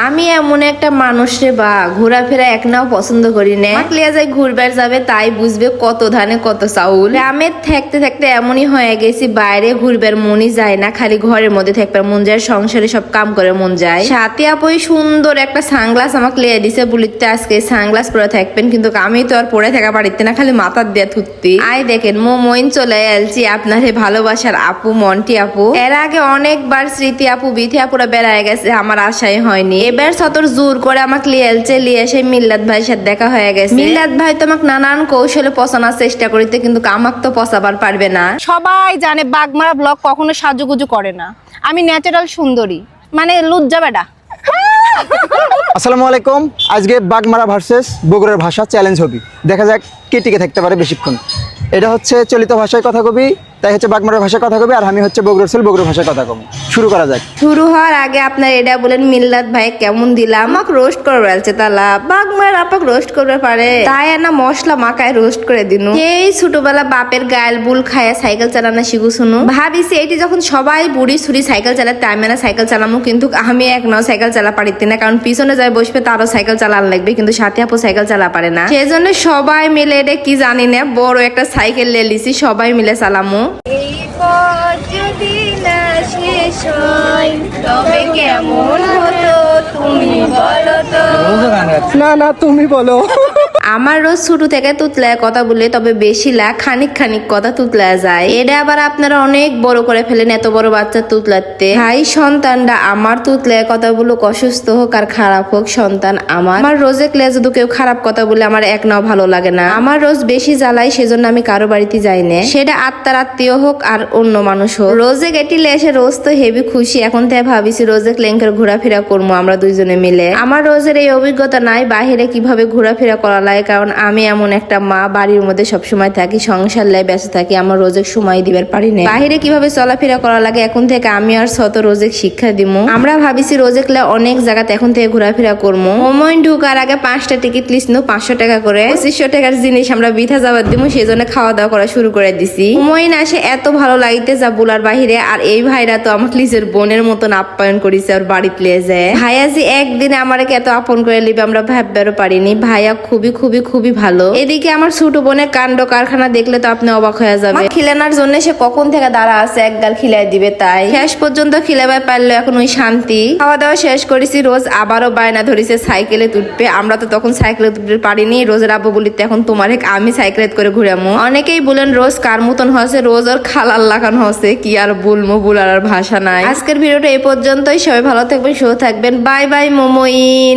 আমি এমন একটা মানুষ রে বা ঘোরাফেরা এক নাও পছন্দ করি না। লিয়া যায় ঘুরবার যাবে তাই বুঝবে কত ধানে কত চাউল। গ্রামে থাকতে থাকতে এমনই হয়ে গেছি, বাইরে ঘুরবার মনই যায় না, খালি ঘরের মধ্যে থাকবার মন যায়, সংসারে সব কাম করে মন যায়। সাথে আপই সুন্দর একটা সানগ্লাস আমাকে লিয়ে দিছে, বলিতে আজকে সানগ্লাস পরে থাকবেন, কিন্তু আমি তো আর পরে থাকা পারিতে না, খালি মাথার দিয়ে থুততি। আই দেখেন মইন চলে এলছি আপনার ভালোবাসার আপু মন্টি আপু। এর আগে অনেকবার স্মৃতি আপু বিথি আপুরা বেড়ায় গেছে, আমার আশাই হয়নি। এবার সতর জোর করে আমাকে লিয়ে এলছে, লিয়ে এসে মিল্লাত ভাইয়ের সাথে দেখা হয়ে গেছে। মিল্লাত ভাই তো আমাকে নানান কৌশলে পচানোর চেষ্টা করিতে, কিন্তু আমাকে তো পচাবার পারবে না। সবাই জানে বাগমারা ব্লগ কখনো সাজুগুজু করে না, আমি ন্যাচারাল সুন্দরী, মানে লুজ্জা বেডা। আসসালামু আলাইকুম। আজকে বাগমারা ভার্সেস বগুড়ার ভাষা চ্যালেঞ্জ হবে, দেখা যাক কে টিকে থাকতে পারে বেশিক্ষণ। এটা হচ্ছে চলিত ভাষায় কথা কবি, তাই হচ্ছে বাগমারার ভাষায় কথা কবি, আর আমি হচ্ছে বগুড়ার ছেলে, বগুড়ার ভাষায় কথা কবি। শুরু করা যাক। শুরু হওয়ার আগে আপনার এটা বলেন মিল্লাত ভাই কেমন দিলাম, আমাকে রোস্ট করে বলছে তালা বাগমার আপাক রোস্ট করবে পারে, তাই না মশলা মাখায় রোস্ট করে দিনু। এই ছোটবেলা বাপের গায়েল বুল খায় সাইকেল চালানো শিখু শুনু, ভাবিছি এটি যখন সবাই বুড়ি ছুরি সাইকেল চালাতে আমি না সাইকেল চালামু, কিন্তু আমি এক নাও সাইকেল চালা পারিতে না, কারণ পিছনে যাই বসবে তারও সাইকেল চালান লাগবে, কিন্তু সাথে আপু সাইকেল চালা পারে না। সেই জন্য সবাই মিলে এটা কি জানি না বড় একটা সাইকেল নিয়ে লিছি, সবাই মিলে চালামু। এই পথ যদি না শেষ হয় তবে কেমন হতো তুমি বলো তো। না তুমি বলো। আমার রোজ ছোট থেকে তুতলায় কথা বলে, তবে বেশি লাখ খানিক খানিক কথা তুতলা যায়। এটা আবার আপনারা অনেক বড় করে ফেলেন, এত বড় বাচ্চা তুতলাতে। ভাই সন্তানটা আমার তুতলায় কথা বলুক, অসুস্থ হোক আর খারাপ হোক, সন্তান আমার রোজে ক্লেজ যদি কেউ খারাপ কথা বলে আমার এক নাও ভালো লাগে না। আমার রোজ বেশি জ্বালাই, সেজন্য আমি কারো বাড়িতে যাই না, সেটা আত্মার আত্মীয় হোক আর অন্য মানুষ হোক। রোজে গেটিলে এসে রোজ তো হেভি খুশি, এখন তাই ভাবিছি রোজে ক্লেঙ্কের ঘোরাফেরা করবো আমরা দুইজনে মিলে। আমার রোজের এই অভিজ্ঞতা নাই বাহিরে কিভাবে ঘোরাফেরা করা লাগে, কারণ আমি এমন একটা মা বাড়ির মধ্যে সবসময় থাকি, সংসার লাই ব্যস্ত থাকি, আমার রোজে সময় দিবার পারি না। বাহিরে কিভাবে চলাফেরা করা লাগে এখন থেকে আমি আর শত রোজে শিক্ষা দিব। আমরা ভাবিছি রোজে ক্লে অনেক জায়গাতে এখন থেকে ঘোরাফেরা করবো। মোমইন ঢুকার আগে 5টা টিকিট লিসনু 500 টাকা করে, 2500 টাকার জিনিস আমরা বিথা যাবার দিব, সেই জন্য খাওয়া দাওয়া করা শুরু করে দিছি। মোমইন আসে এত ভালো লাগিতে যা বুলার বাহিরে, আর এই ভাইরা তো আমার নিজের বোনের মতন আপ্যায়ন করেছে আর বাড়িতে লিয়ে যায়। ভাইয়া যে একদিনে আমাকে এত আপন করে লিবে আমরা ভাববারও পারিনি। ভাইয়া খুবই খুবই খুবই ভালো। এদিকে আমার ছোট বোনের কাণ্ড কারখানা দেখলে তো আপনি অবাক হয়ে যাবে। খিলানোর জন্য সে কখন থেকে দাঁড়া আছে, একগাল খিলাই দিবে, তাই শেষ পর্যন্ত খিলাবার পারলো, এখন ওই শান্তি। খাওয়া দাওয়া শেষ করেছি, রোজ আবারও বায়না ধরেছে সাইকেলে তুটবে। আমরা তো তখন সাইকেলে তুটতে পারিনি, রোজের আব্বু বলিতে এখন তোমার আমি সাইকেলে করে ঘুরামো। অনেকেই বলেন রোজ কার মতন হচ্ছে, রোজ ওর খালার লাগানো হচ্ছে, কি আর বলবো, বলার আর ভাষা নাই। আজকের ভিডিওটা এই পর্যন্তই, সবাই ভালো থাকবেন, সুস্থ থাকবেন, বাই বাই মোমইন।